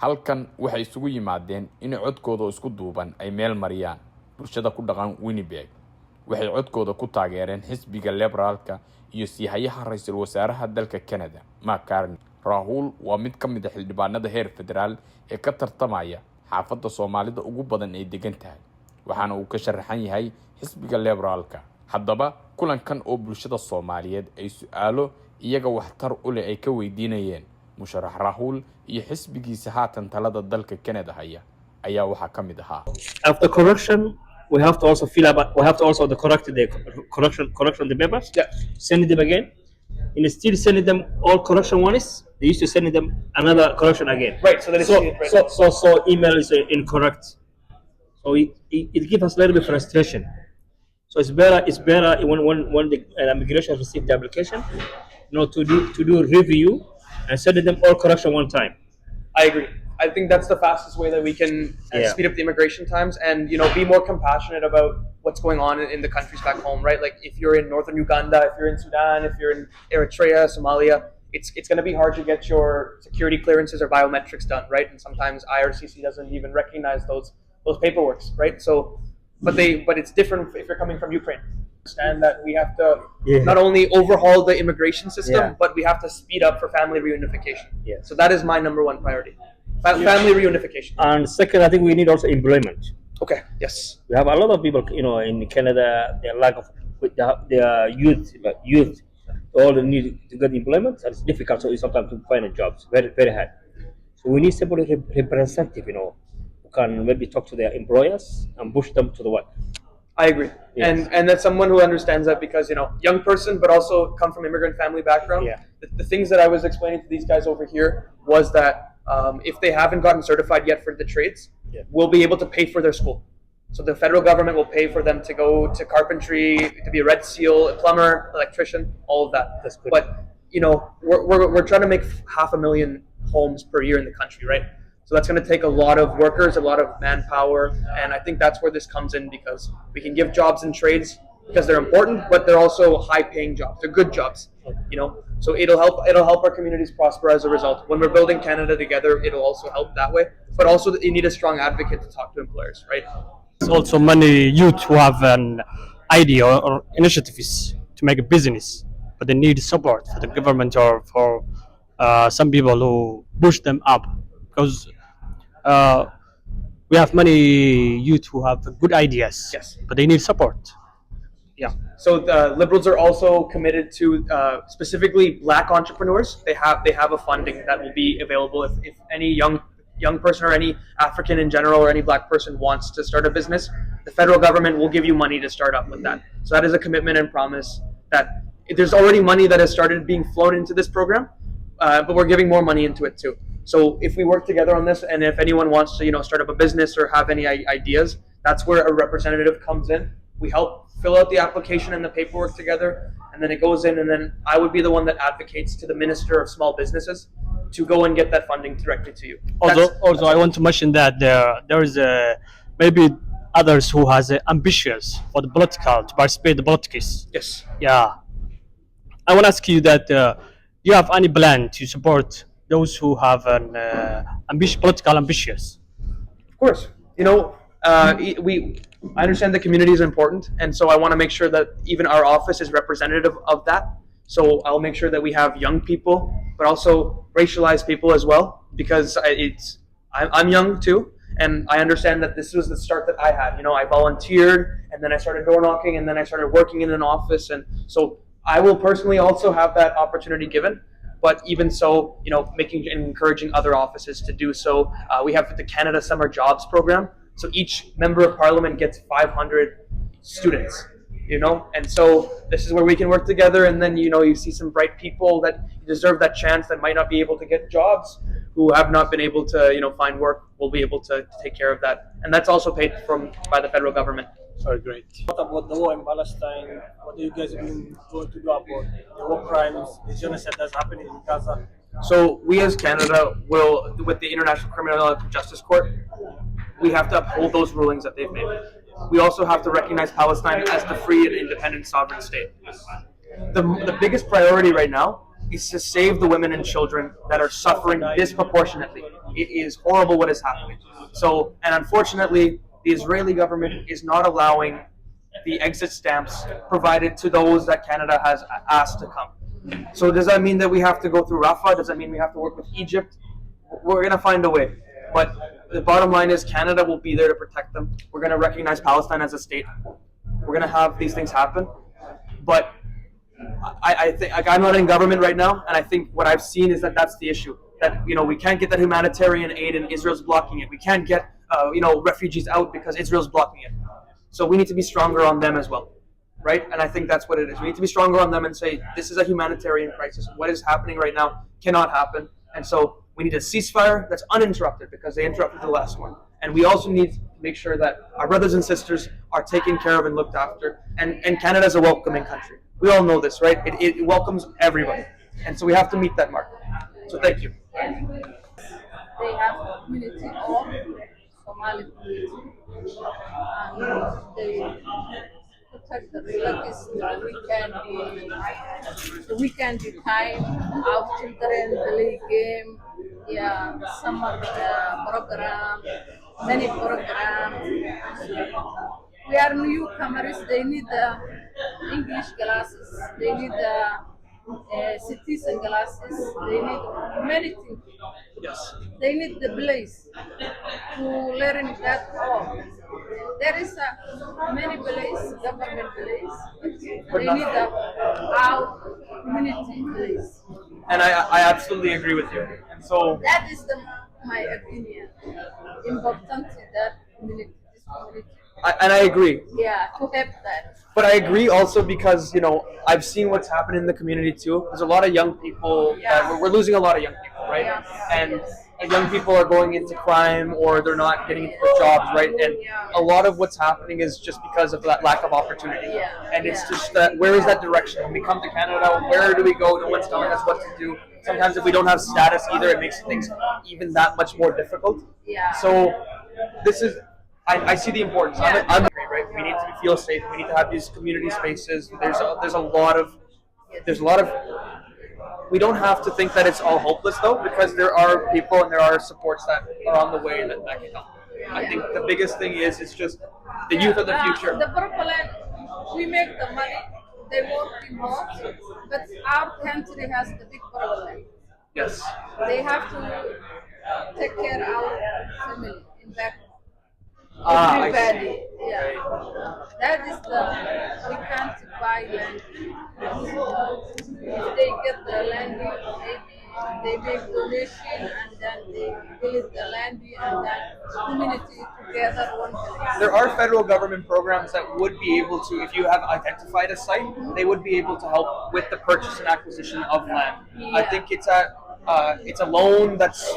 halkan waxay isugu yimaadeen in codkooda isku duuban ay meel mariyaan bulshada ku dhaqan Winnipeg. waxay codkooda ku taageereen xisbiga Liberaalka iyo siihayaha ra'iisul wasaaraha dalka Canada Macaroni. Rahul waa mid ka mid ah xildhibaanada heer federaal ee ka tartamaya xaafadda Soomaalida ugu badan ee degan tahay, waxaana uu ka sharaxan yahay xisbiga Liberaalka. haddaba kulankan oo bulshada Soomaaliyeed ay su'aalo iyaga waxtar u leh ay ka weydiinayeen musharax Rahul iyo xisbigiisa haatan talada dalka Canada haya ayaa waxa ka mid ahaa. After correction, we have to also fill up. We have to also correct the papers. Yeah. Send them again. And still sending them all correction ones. They used to send them another correction again. Right. So that is so email is incorrect. So it gives us a little bit frustration. So it's better when the immigration receive the application, to do review and send them all correction one time. I agree. I think that's the fastest way that we can speed up the immigration times and, be more compassionate about what's going on in the countries back home, right? Like if you're in northern Uganda, if you're in Sudan, if you're in Eritrea, Somalia, it's going to be hard to get your security clearances or biometrics done, right? And sometimes IRCC doesn't even recognize those paperworks, right? So, but it's different if you're coming from Ukraine. Understand that we have to not only overhaul the immigration system, but we have to speed up for family reunification. Yeah. So that is my number one priority. Family reunification. And second, I think we need also employment. Okay. Yes. We have a lot of people, in Canada, their lack of their youth, all they need to get employment, and it's difficult. So it's sometimes to find a job. It's very, very hard. So we need somebody representative, who can maybe talk to their employers and push them to the work. I agree. Yes. And that's someone who understands that because, young person, but also come from immigrant family background. Yeah. The things that I was explaining to these guys over here was that if they haven't gotten certified yet for the trades, we'll be able to pay for their school. So the federal government will pay for them to go to carpentry, to be a Red Seal, a plumber, electrician, all of that. That's good. But, we're trying to make 500,000 homes per year in the country, right? So that's going to take a lot of workers, a lot of manpower, and I think that's where this comes in because we can give jobs in trades because they're important, but they're also high-paying jobs. They're good jobs, So it'll help our communities prosper as a result. When we're building Canada together, it'll also help that way. But also, you need a strong advocate to talk to employers, right? There's also many youth who have an idea or initiatives to make a business, but they need support for the government or for some people who push them up because we have many youth who have good ideas, but they need support. Yeah. So the Liberals are also committed to specifically Black entrepreneurs. They have a funding that will be available if any young person or any African in general or any Black person wants to start a business. The federal government will give you money to start up with that. So that is a commitment and promise that there's already money that has started being flown into this program, but we're giving more money into it too. So if we work together on this, and if anyone wants to, start up a business or have any ideas, that's where a representative comes in. We help fill out the application and the paperwork together, and then it goes in, and then I would be the one that advocates to the Minister of Small Businesses to go and get that funding directly to you. Also, I want to mention that there is maybe others who has ambitious for the political to participate in the politics. Yes. Yeah. I want to ask you that do you have any plan to support those who have an political ambitious? Of course. I understand the community is important, and so I want to make sure that even our office is representative of that. So I'll make sure that we have young people, but also racialized people as well, because I'm young too, and I understand that this was the start that I had. I volunteered, and then I started door knocking, and then I started working in an office, and so I will personally also have that opportunity given. But even so, making and encouraging other offices to do so. We have the Canada Summer Jobs Program. So each member of parliament gets 500 students, and so this is where we can work together. And then, you see some bright people that deserve that chance that might not be able to get jobs, who have not been able to, find work, will be able to take care of that. And that's also paid by the federal government. Very great. What about the war in Palestine? What are you guys going to do about the war crimes, the genocide that's happening in Gaza? So we as Canada will, with the International Criminal Justice Court, we have to uphold those rulings that they've made. We also have to recognize Palestine as the free and independent sovereign state. The biggest priority right now is to save the women and children that are suffering disproportionately. It is horrible what is happening. So, and unfortunately, the Israeli government is not allowing the exit stamps provided to those that Canada has asked to come. So does that mean that we have to go through Rafah? Does that mean we have to work with Egypt? We're going to find a way. But the bottom line is Canada will be there to protect them. We're going to recognize Palestine as a state. We're going to have these things happen. But I think, like, I'm not in government right now, and I think what I've seen is that that's the issue. That, we can't get that humanitarian aid and Israel's blocking it. We can't get, refugees out because Israel's blocking it. So we need to be stronger on them as well, right? And I think that's what it is. We need to be stronger on them and say, this is a humanitarian crisis. What is happening right now cannot happen. And so we need a ceasefire that's uninterrupted because they interrupted the last one. And we also need to make sure that our brothers and sisters are taken care of and looked after. And Canada is a welcoming country. We all know this, right? It welcomes everybody. And so we have to meet that mark. So thank you. They have a community of Somali community, and they protect the relatives the weekend time, our children play game, summer program, many programs. We are newcomers, they need English classes, they need citizen classes, they need many things. Yes. They need the place to learn that all. There is many place, government place, but they need our community place. And I absolutely agree with you. And so That is my opinion. Important that community, this community. I agree. Yeah, to help that. But I agree also because, I've seen what's happened in the community too. There's a lot of young people, we're losing a lot of young people, right? Yes. And young people are going into crime or they're not getting into jobs, right? And a lot of what's happening is just because of that lack of opportunity. And it's just that, where is that direction? When we come to Canada, where do we go? No one's telling us what to do. Sometimes if we don't have status either, it makes things even that much more difficult. Yeah. So this is, I see the importance. I'm right? We need to feel safe. We need to have these community spaces. There's a lot of, we don't have to think that it's all hopeless though, because there are people and there are supports that are on the way that can help. I think the biggest thing is it's just the youth of the future. The problem, we make the money, they work more, but our country has the big problem. Yes. They have to take care of our family in back. I see. Everybody, that is we can't buy land. If they get the land, maybe they make donation and then they build the land and then community together one place. There are federal government programs that would be able to, if you have identified a site, they would be able to help with the purchase and acquisition of land. I think it's a loan that's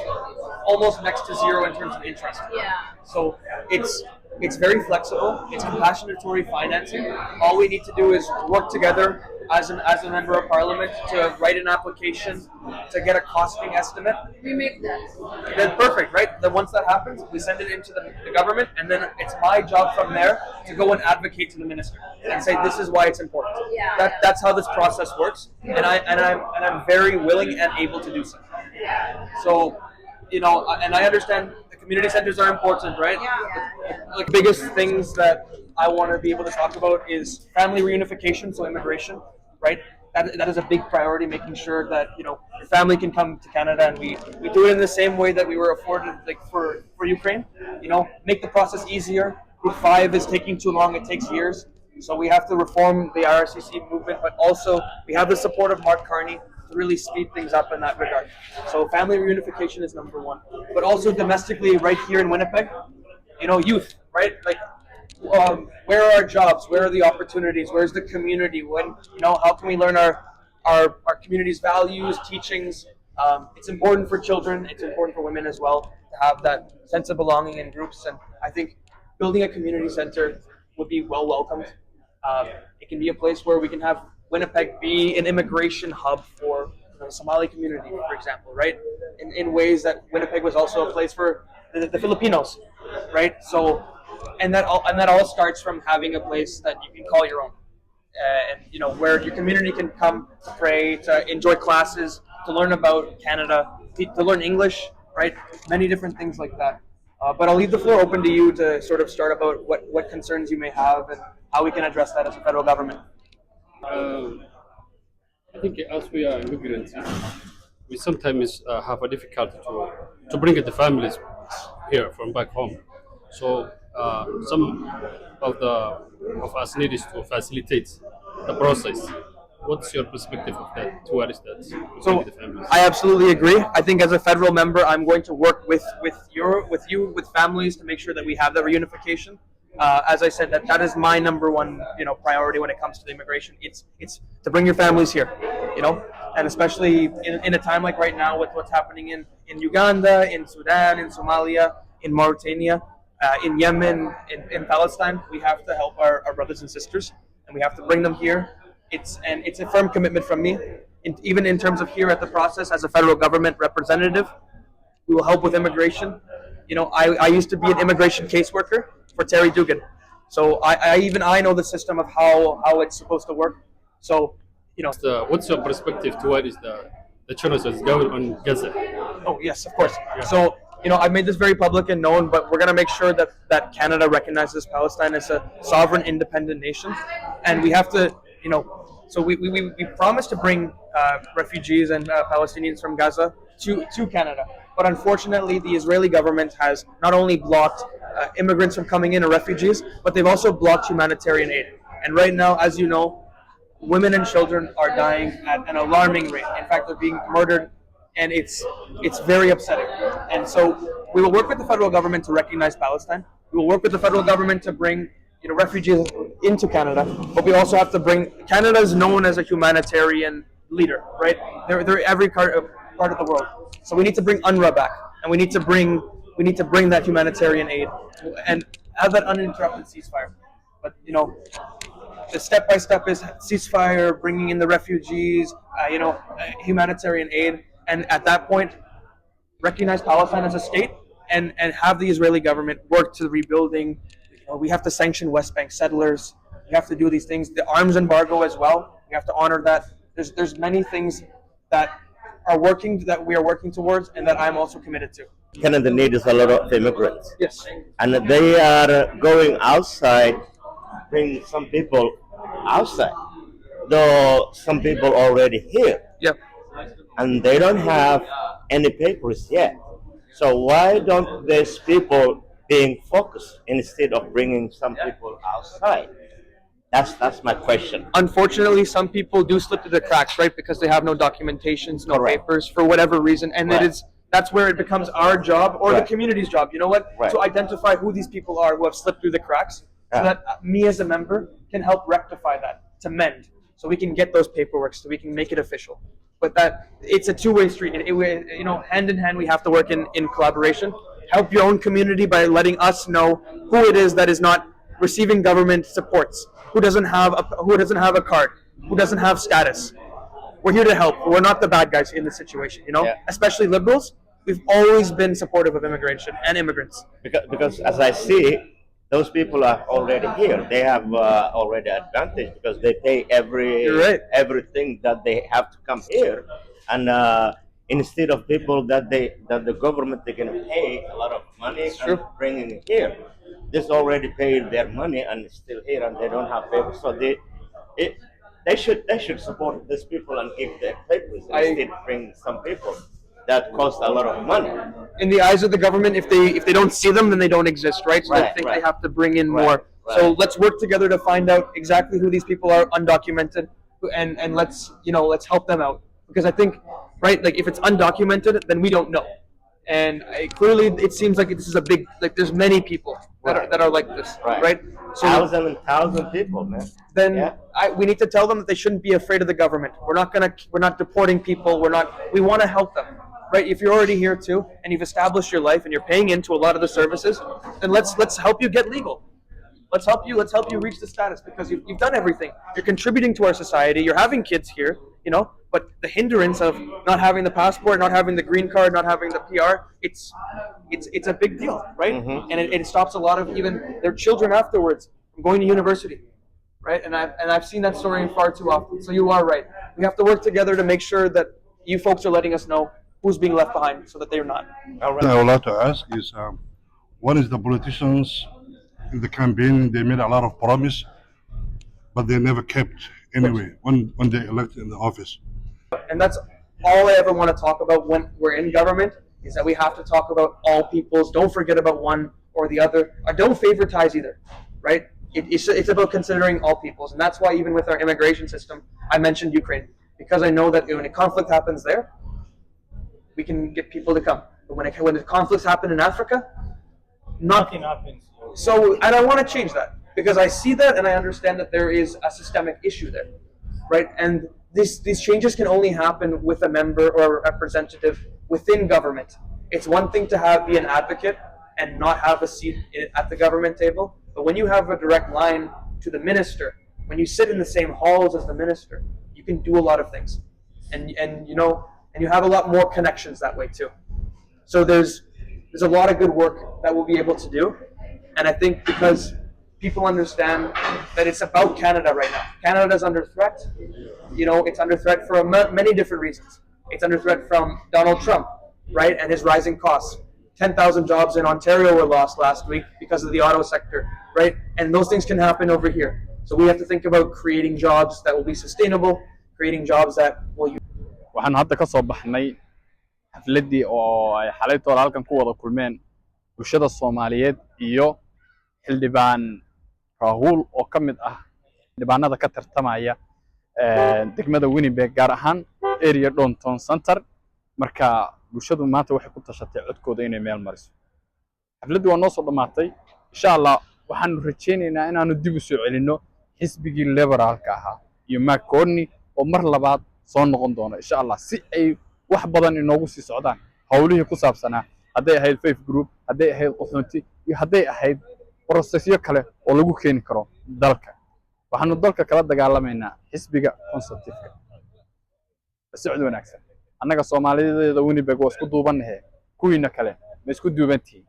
almost next to zero in terms of interest. Yeah. So it's very flexible. It's compassionatory financing. All we need to do is work together as a member of parliament to write an application to get a costing estimate. We make that. Then perfect, right? Then once that happens, we send it into the government, and then it's my job from there to go and advocate to the minister and say this is why it's important. Yeah. That's how this process works, and I'm very willing and able to do so. So, and I understand the community centers are important, right? Like biggest things that I want to be able to talk about is family reunification, so immigration, right? That is a big priority, making sure that your family can come to Canada, and we do it in the same way that we were afforded like for Ukraine. Make the process easier. Group 5 is taking too long; it takes years. So we have to reform the IRCC movement, but also we have the support of Mark Carney to really speed things up in that regard. So family reunification is number one, but also domestically, right here in Winnipeg, youth, right? Like, where are our jobs? Where are the opportunities? Where's the community? How can we learn our community's values, teachings? It's important for children. It's important for women as well to have that sense of belonging in groups. And I think building a community center would be well welcomed. It can be a place where we can have Winnipeg be an immigration hub for the Somali community, for example, right? In ways that Winnipeg was also a place for the Filipinos, right? So, and that all starts from having a place that you can call your own. and where your community can come to pray, to enjoy classes, to learn about Canada, to learn English, right? Many different things like that. But I'll leave the floor open to you to sort of start about what concerns you may have and how we can address that as a federal government. I think as we are immigrants, we sometimes have a difficulty to bring the families here from back home. So some of us need is to facilitate the process. What's your perspective of that? Towards that, to So bring the families? I absolutely agree. I think as a federal member, I'm going to work with you with families to make sure that we have that reunification. As I said, that is my number one priority when it comes to the immigration. It's to bring your families here, and especially in a time like right now with what's happening in Uganda, in Sudan, in Somalia, in Mauritania, in Yemen, in Palestine. We have to help our brothers and sisters, and we have to bring them here. It's a firm commitment from me, even in terms of here at the process as a federal government representative. We will help with immigration. I used to be an immigration caseworker for Terry Dugan, so I know the system of how it's supposed to work. So What's your perspective towards the genocide going on Gaza? Oh yes, of course. So I've made this very public and known, but we're going to make sure that Canada recognizes Palestine as a sovereign, independent nation, and we have to, So we promised to bring refugees and Palestinians from Gaza to Canada, but unfortunately, the Israeli government has not only blocked immigrants from coming in or refugees, but they've also blocked humanitarian aid. And right now, as you know, women and children are dying at an alarming rate. In fact, they're being murdered, and it's very upsetting. And so we will work with the federal government to recognize Palestine. We will work with the federal government to bring refugees into Canada, but we also have to bring. Canada is known as a humanitarian leader, right? They're every part of the world. So we need to bring UNRWA back, and we need to bring that humanitarian aid and have that uninterrupted ceasefire. But the step by step is ceasefire, bringing in the refugees, humanitarian aid, and at that point, recognize Palestine as a state and have the Israeli government work to the rebuilding. We have to sanction West Bank settlers. We have to do these things. The arms embargo as well. We have to honor that. There's many things that we are working towards, and that I'm also committed to. Canada needs a lot of immigrants. Yes. And they are going outside, bring some people outside, though some people already here. Yep. And they don't have any papers yet. So why don't these people being focused instead of bringing some people outside? That's my question. Unfortunately, some people do slip through the cracks, right? Because they have no documentations, no Correct. papers, for whatever reason, and Right. that's where it becomes our job or the Right. community's job. You know what? Right. To identify who these people are who have slipped through the cracks, so Yeah. that me as a member can help rectify that, to mend, so we can get those paperwork, so we can make it official. But it's a two-way street. Hand in hand, we have to work in collaboration. Help your own community by letting us know who it is that is not receiving government supports, who doesn't have a card, who doesn't have status. We're here to help. We're not the bad guys in this situation, Yeah. Especially liberals. We've always been supportive of immigration and immigrants. Because as I see, those people are already here. They have already advantage because they pay You're right. everything that they have to come here, and instead of people that the government they can pay a lot of money and bringing it here, this already paid their money and still here and they don't have papers. So they should support these people and give their papers instead of bring some people that cost a lot of money. In the eyes of the government, if they don't see them, then they don't exist, right? So they Right, think right. they have to bring in Right, more. right. So let's work together to find out exactly who these people are, undocumented, and let's help them out. Because I think, right, like if it's undocumented, then we don't know. And clearly, it seems like this is a big, there's many people that are like this, right? So Thousand people, man. then Yeah. we need to tell them that they shouldn't be afraid of the government. We're not deporting people. We want to help them, right? If you're already here too, and you've established your life, and you're paying into a lot of the services, then let's help you get legal. Let's help you reach the status, because you've done everything. You're contributing to our society. You're having kids here, But the hindrance of not having the passport, not having the green card, not having the PR, it's a big deal, right? Mhm. And it stops a lot of even their children afterwards from going to university. right? And I've seen that story far too often. So you are right. We have to work together to make sure that you folks are letting us know who's being left behind, so that they're not. All I right. would like to ask is, one is the politicians in the campaign, they made a lot of promise, but they never kept anyway when they elected in the office. And that's all I ever want to talk about when we're in government, is that we have to talk about all peoples. Don't forget about one or the other. Or don't favoritize either, right? It's about considering all peoples. And that's why even with our immigration system, I mentioned Ukraine. Because I know that when a conflict happens there, we can get people to come. But when the conflicts happen in Africa, Nothing happens. so, and I want to change that, because I see that and I understand that there is a systemic issue there, right? And these changes can only happen with a member or a representative within government. It's one thing to be an advocate and not have a seat at the government table, but when you have a direct line to the minister, when you sit in the same halls as the minister, you can do a lot of things, and you have a lot more connections that way too. So there's a lot of good work that we'll be able to do, and I think because people understand that it's about Canada right now. Canada's under threat. It's under threat for many different reasons. It's under threat from Donald Trump, right, and his rising costs. 10,000 jobs in Ontario were lost last week because of the auto sector, right? And those things can happen over here. So we have to think about creating jobs that will be sustainable, creating jobs that will. waxaan hadda ka soo baxnay xafladii oo ay xalaytooda halkan ku wada kulmeen bulshada Soomaaliyeed iyo xildhibaan Rahul oo ka mid ah xildhibaanada ka tartamaya degmada Winnipeg gaar ahaan area Downtown Center. marka bulshadu maanta waxay ku tashatay codkooda inay meel mariso. xafladii waa noo soo dhamaatay. insha Allah waxaanu rajaynaynaa inaanu dib u soo celino xisbigii liberaalka ahaa iyo Codeyeye oo mar labaad soo noqon doona insha Allah, si ay wax badan inoogu sii socdaan hawlihii ku saabsanaa, hadday ahayd faith group, hadday ahayd qaxoonti, iyo hadday ahayd processyo kale oo lagu keeni karo dalka. waxaanu dalka kala dagaalamaynaa xisbiga conservative-ka. socod wanaagsan. annaga Soomaaliyeed Winnipeg waa isku duubanahay, kuwiina kale ma isku duubantii.